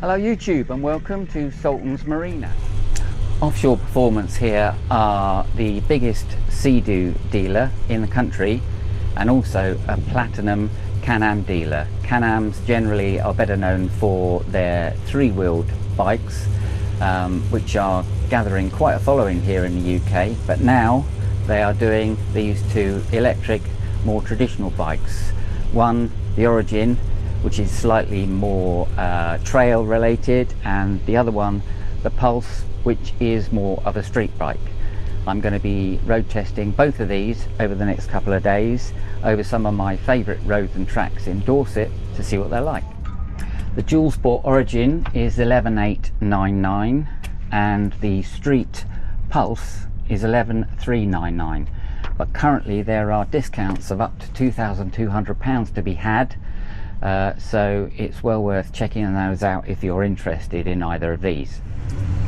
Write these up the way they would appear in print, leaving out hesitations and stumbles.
Hello YouTube and welcome to Sultan's Marina. Offshore Performance here are the biggest Sea-Doo dealer in the country and also a platinum Can-Am dealer. Can-Ams generally are better known for their three-wheeled bikes, which are gathering quite a following here in the UK, but now they are doing these two electric, more traditional bikes. One, the Origin, which is slightly more trail related, and the other one, the Pulse, which is more of a street bike. I'm going to be road testing both of these over the next couple of days over some of my favourite roads and tracks in Dorset to see what they're like. The Dual Sport Origin is 11,899 and the Street Pulse is 11,399, but currently there are discounts of up to £2,200 to be had. So it's well worth checking those out if you're interested in either of these.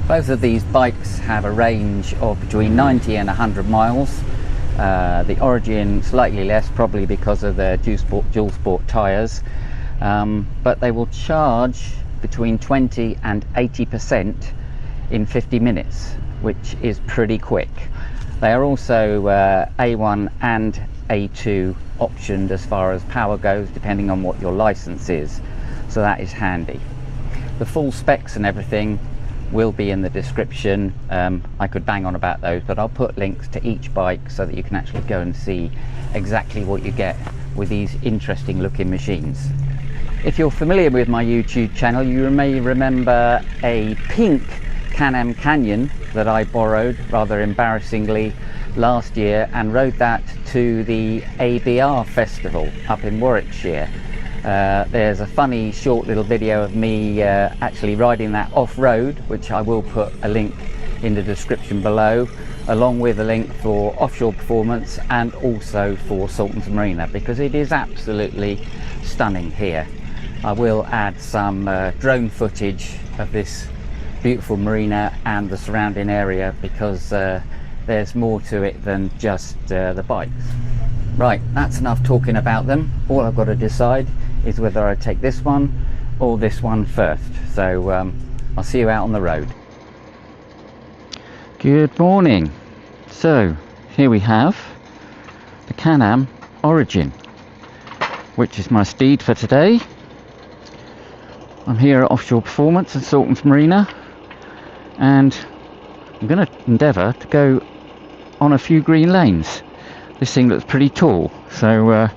Both of these bikes have a range of between 90 and 100 miles. The Origin slightly less, probably because of their dual sport tyres, but they will charge between 20 and 80% in 50 minutes, which is pretty quick. They are also A1 and A2 optioned as far as power goes, depending on what your license is, so that is handy. The full specs and everything will be in the description. I could bang on about those, but I'll put links to each bike so that you can actually go and see exactly what you get with these interesting looking machines. If you're familiar with my YouTube channel, you may remember a pink Can-Am Canyon that I borrowed rather embarrassingly last year and rode that to the ABR festival up in Warwickshire. There's a funny short little video of me actually riding that off-road, which I will put a link in the description below, along with a link for Offshore Performance and also for Sultan's Marina, because it is absolutely stunning here. I will add some drone footage of this beautiful marina and the surrounding area, because there's more to it than just the bikes. Right, that's enough talking about them. All I've got to decide is whether I take this one or this one first. So I'll see you out on the road. Good morning. So here we have the Can-Am Origin, which is my steed for today. I'm here at Offshore Performance and Sultan's Marina, and I'm going to endeavour to go on a few green lanes. This thing looks pretty tall, so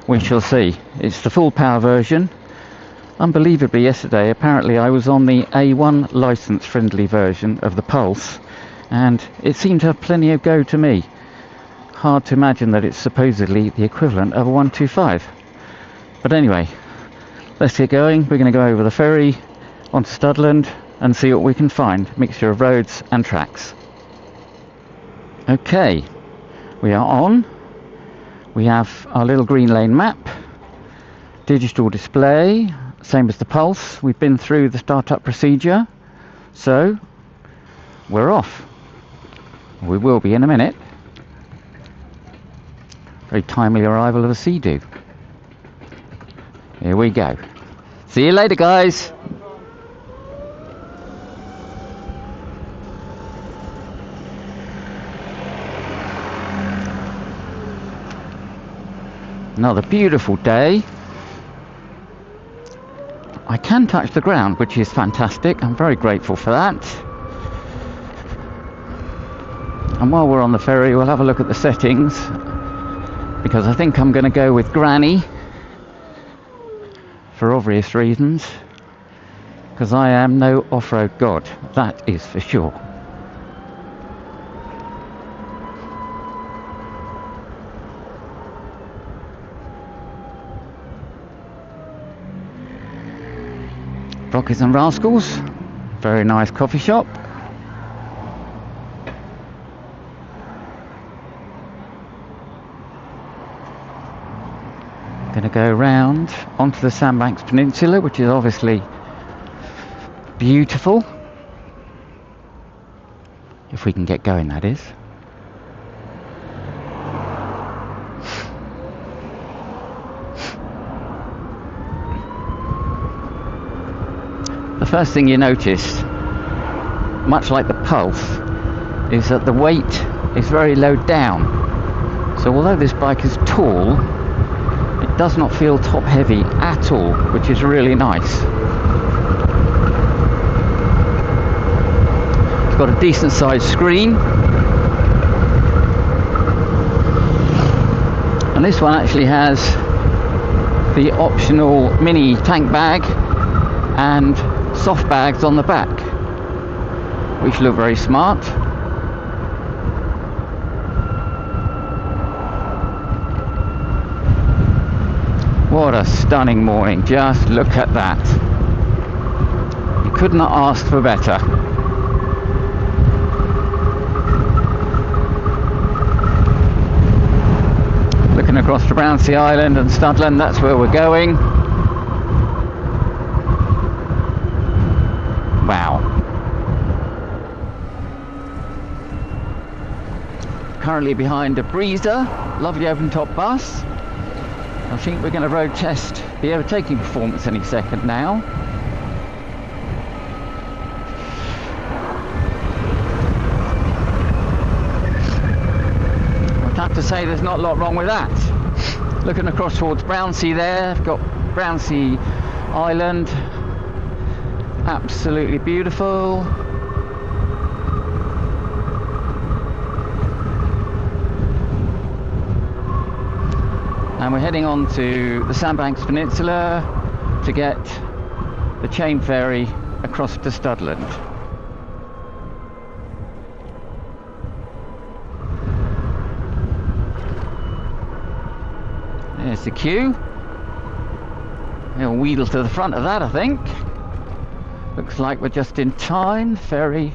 we shall see. It's the full power version. Unbelievably, yesterday apparently I was on the A1 license friendly version of the Pulse, and it seemed to have plenty of go to me. Hard to imagine that it's supposedly the equivalent of a 125. But anyway, let's get going. We're going to go over the ferry onto Studland and see what we can find. Mixture of roads and tracks. Okay, we are on. We have our little green lane map, digital display, same as the Pulse. We've been through the startup procedure, so we're off. We will be in a minute. Very timely arrival of a Sea-Doo. Here we go. See you later, guys. Another beautiful day. I can touch the ground, which is fantastic. I'm very grateful for that. And while we're on the ferry, we'll have a look at the settings, because I think I'm going to go with Granny for obvious reasons, because I am no off-road god, that is for sure. Rockies and Rascals, very nice coffee shop. Going to go round onto the Sandbanks Peninsula, which is obviously beautiful, if we can get going, that is. First thing you notice, much like the Pulse, is that the weight is very low down. So although this bike is tall, it does not feel top heavy at all, which is really nice. It's got a decent sized screen. And this one actually has the optional mini tank bag and soft bags on the back, which look very smart. What a stunning morning, just look at that. You could not ask for better. Looking across to Brownsea Island and Studland, that's where we're going. Wow. Currently behind a breezer, lovely open top bus. I think we're going to road test the overtaking performance any second now. I'd have to say there's not a lot wrong with that. Looking across towards Brownsea there, I've got Brownsea Island. Absolutely beautiful. And we're heading on to the Sandbanks Peninsula to get the chain ferry across to Studland. There's the queue. We'll wheedle to the front of that, I think. Looks like we're just in time. Ferry.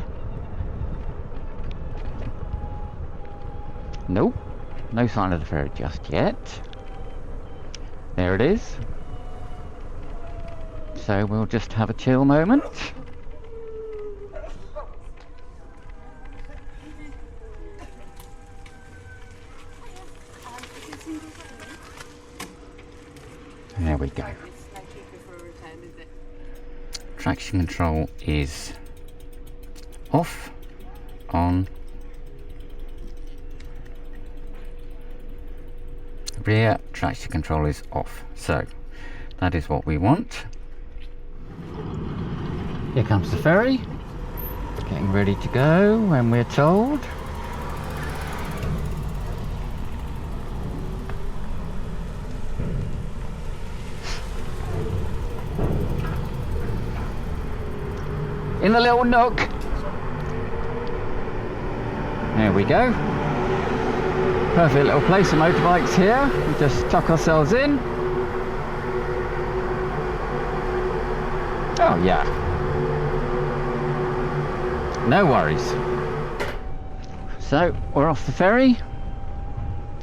Nope, no sign of the ferry just yet. There it is. So we'll just have a chill moment. There we go. Traction control is off, on. Rear traction control is off, so that is what we want. Here comes the ferry, getting ready to go when we're told. In the little nook. There we go. Perfect little place of motorbikes here. We just tuck ourselves in. Oh yeah. No worries. So we're off the ferry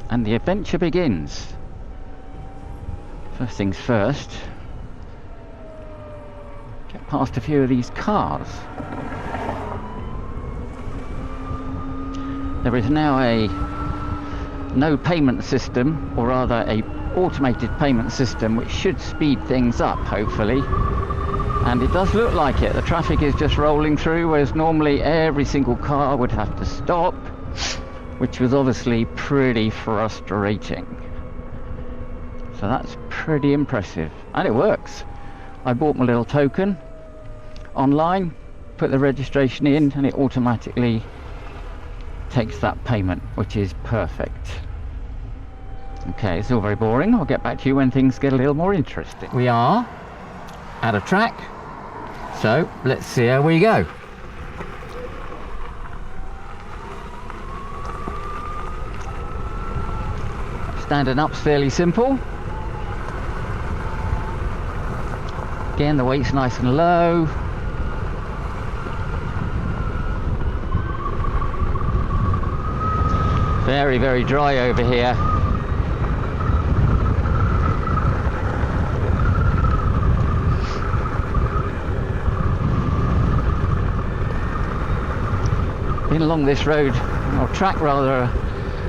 and the adventure begins. First things first. Get past a few of these cars. There is now a no payment system, or rather a automated payment system, which should speed things up hopefully, and it does look like it. The traffic is just rolling through, whereas normally every single car would have to stop, which was obviously pretty frustrating. So that's pretty impressive, and it works. I bought my little token online, put the registration in, and it automatically takes that payment, which is perfect. Okay, it's all very boring. I'll get back to you when things get a little more interesting. We are at a track, so let's see how we go. Standing up's fairly simple. Again, the weight's nice and low. Very, very dry over here. Been along this road, or track rather,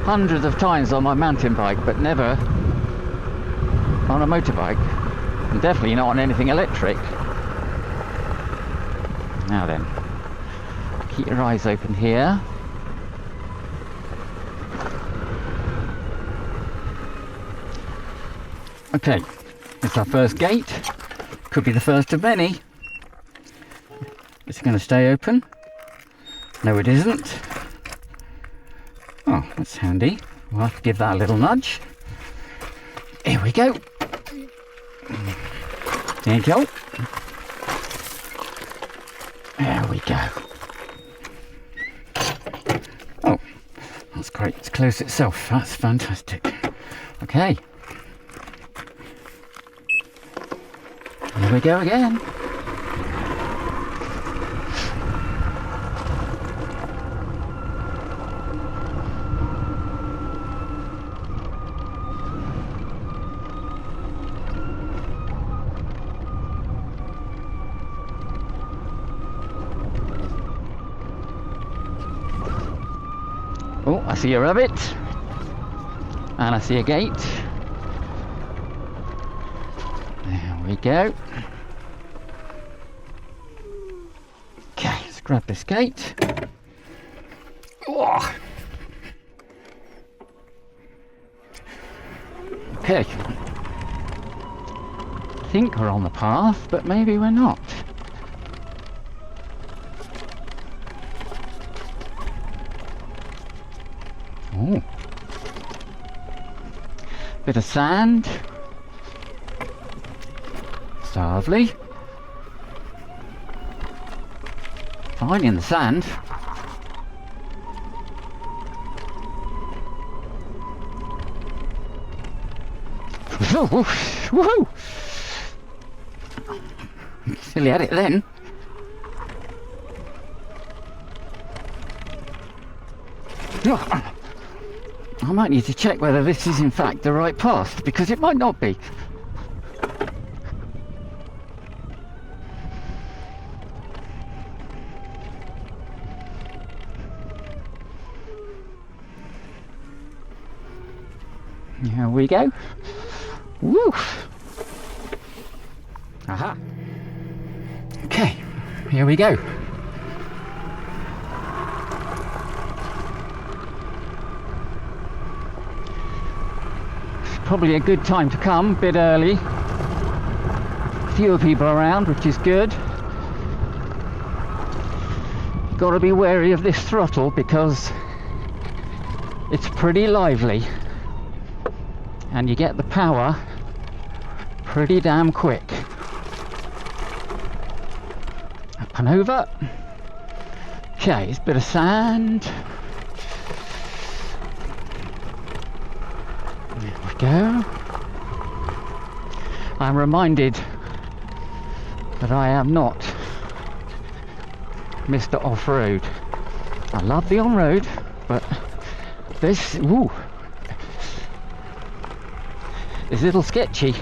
hundreds of times on my mountain bike, but never on a motorbike, and definitely not on anything electric. Now then, keep your eyes open here. Okay, it's our first gate. Could be the first of many. Is it going to stay open? No, it isn't. Oh, that's handy. We'll have to give that a little nudge. Here we go. There you go. There we go. Oh, that's great. It's closed itself. That's fantastic. Okay. Here we go again. Oh, I see a rabbit, and I see a gate. There we go. Okay, let's grab this gate. Oh. Okay. I think we're on the path, but maybe we're not. Oh, bit of sand. It's lovely. Fine in the sand. Woohoo! Silly had it then. I might need to check whether this is in fact the right path, because it might not be. Here we go. Woo! Aha! Okay, here we go. Probably a good time to come, a bit early. Fewer people around, which is good. Got to be wary of this throttle because it's pretty lively and you get the power pretty damn quick. Up and over. Okay, it's a bit of sand. Go. I'm reminded that I am not Mr. Off-Road. I love the on-road, but this is a little sketchy,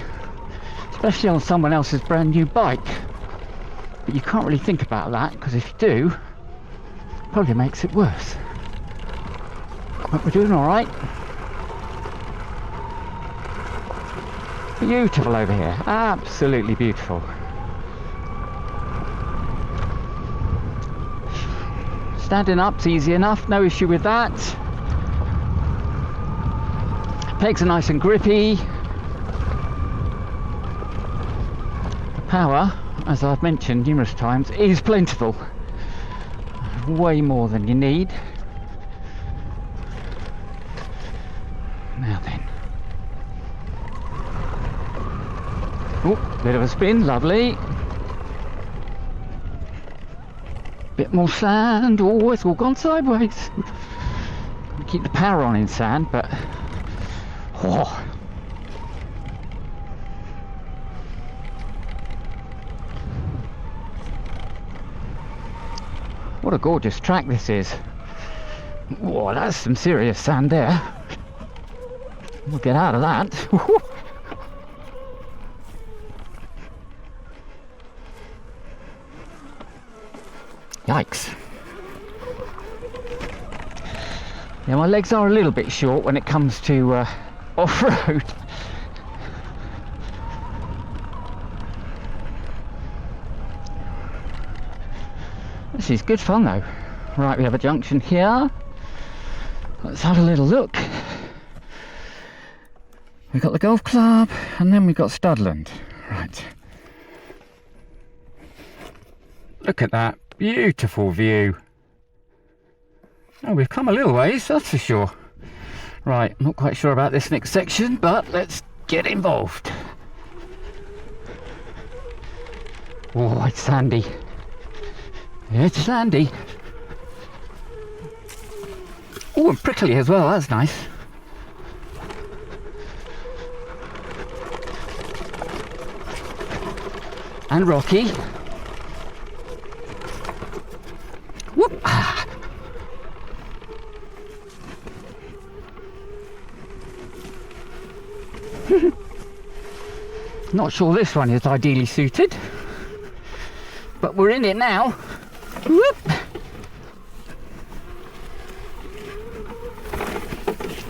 especially on someone else's brand new bike. But you can't really think about that, because if you do, it probably makes it worse. But we're doing all right. Beautiful over here, absolutely beautiful. Standing up's easy enough, no issue with that. Pegs are nice and grippy. The power, as I've mentioned numerous times, is plentiful. Way more than you need. Now then. Oh, bit of a spin, lovely. Bit more sand. Oh, it's all gone sideways. Keep the power on in sand, but oh. What a gorgeous track this is. Whoa, that's some serious sand there. We'll get out of that. Yikes. Yeah, my legs are a little bit short when it comes to off-road. This is good fun though. Right, we have a junction here. Let's have a little look. We've got the golf club and then we've got Studland. Right. Look at that beautiful view. Oh, we've come a little ways, that's for sure. Right, I'm not quite sure about this next section, but let's get involved. Oh, it's sandy. It's sandy. Oh, and prickly as well, that's nice. And rocky. Whoop! Ah. Not sure this one is ideally suited, but we're in it now. Whoop!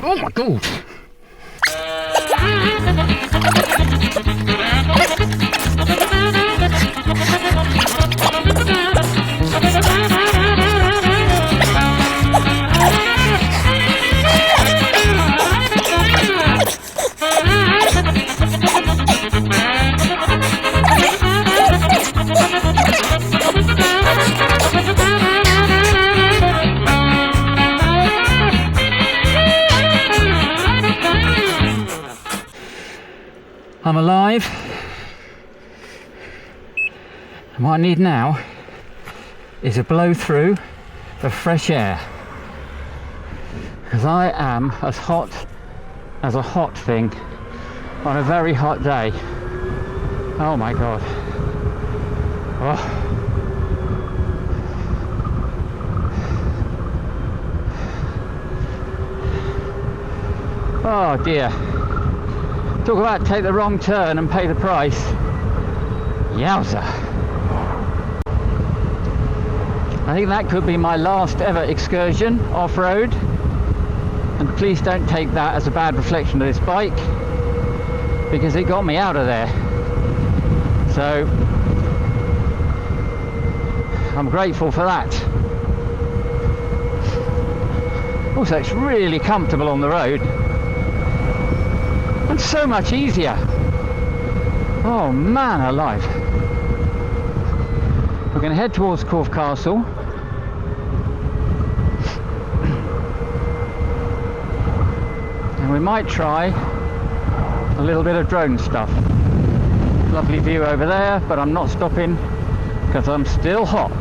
Oh my god! I'm alive, and what I need now is a blow through of fresh air, because I am as hot as a hot thing on a very hot day. Oh my god. Oh dear. Talk about take the wrong turn and pay the price. Yowza. I think that could be my last ever excursion off-road, and please don't take that as a bad reflection of this bike, because it got me out of there. So I'm grateful for that. Also, it's really comfortable on the road. And so much easier. Oh man alive. We're going to head towards Corfe Castle. And we might try a little bit of drone stuff. Lovely view over there, but I'm not stopping because I'm still hot.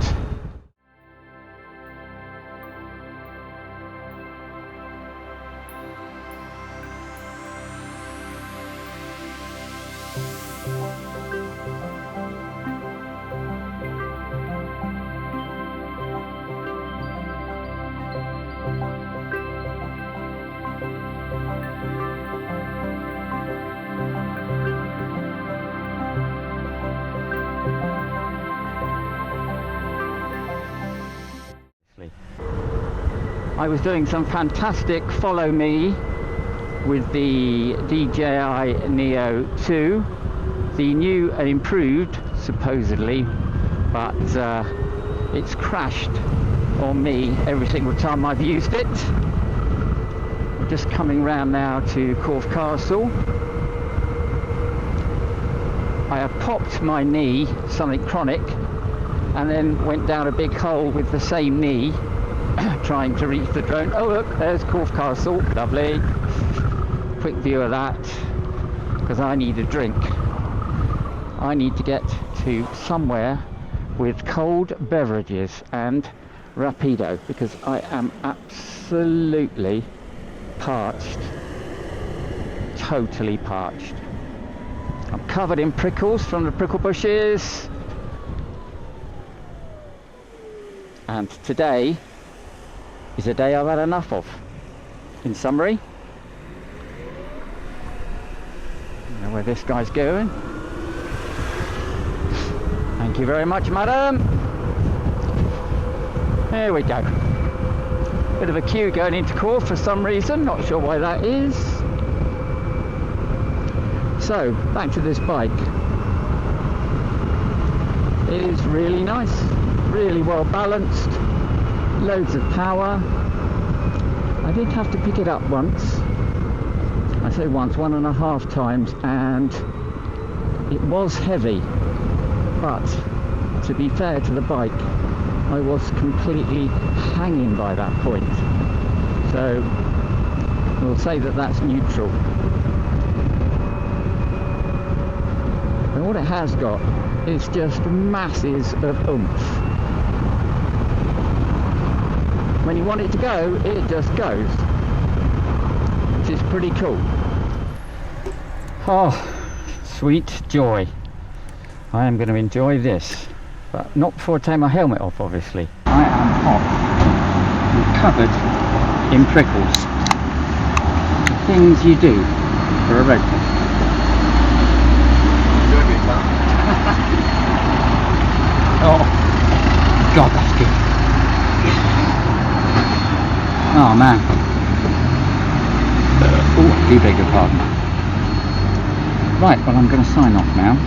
I was doing some fantastic follow me with the DJI Neo 2, the new and improved supposedly, but it's crashed on me every single time I've used it. I'm just coming round now to Corfe Castle. I have popped my knee, something chronic, and then went down a big hole with the same knee trying to reach the drone. Oh look, there's Corfe Castle, lovely. Quick view of that, because I need a drink. I need to get to somewhere with cold beverages and rapido, because I am absolutely parched, totally parched. I'm covered in prickles from the prickle bushes, and today is a day I've had enough of. In summary, I know where this guy's going. Thank you very much, madam. There we go. Bit of a queue going into Corfe for some reason, not sure why that is. So, back to this bike. It is really nice, really well balanced, loads of power. I did have to pick it up once. I say once, 1.5 times, and it was heavy, but to be fair to the bike, I was completely hanging by that point. So we'll say that that's neutral. And what it has got is just masses of oomph. When you want it to go, it just goes, which is pretty cool. Oh, sweet joy. I am going to enjoy this, but not before I take my helmet off, obviously. I am hot and covered in prickles. The things you do for a road trip. Oh, God, that's good. Oh, man. Oh, I do beg your pardon. Right, well, I'm going to sign off now.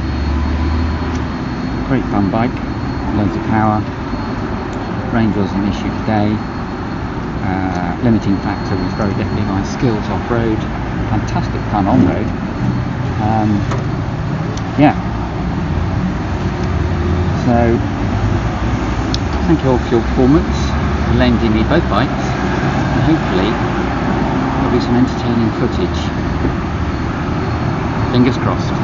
Great fun bike, loads of power. Range wasn't an issue today. Limiting factor was very definitely my skills off-road. Fantastic fun on-road. Yeah. So, thank you all for your performance, for lending me both bikes, and hopefully there'll be some entertaining footage. Fingers crossed.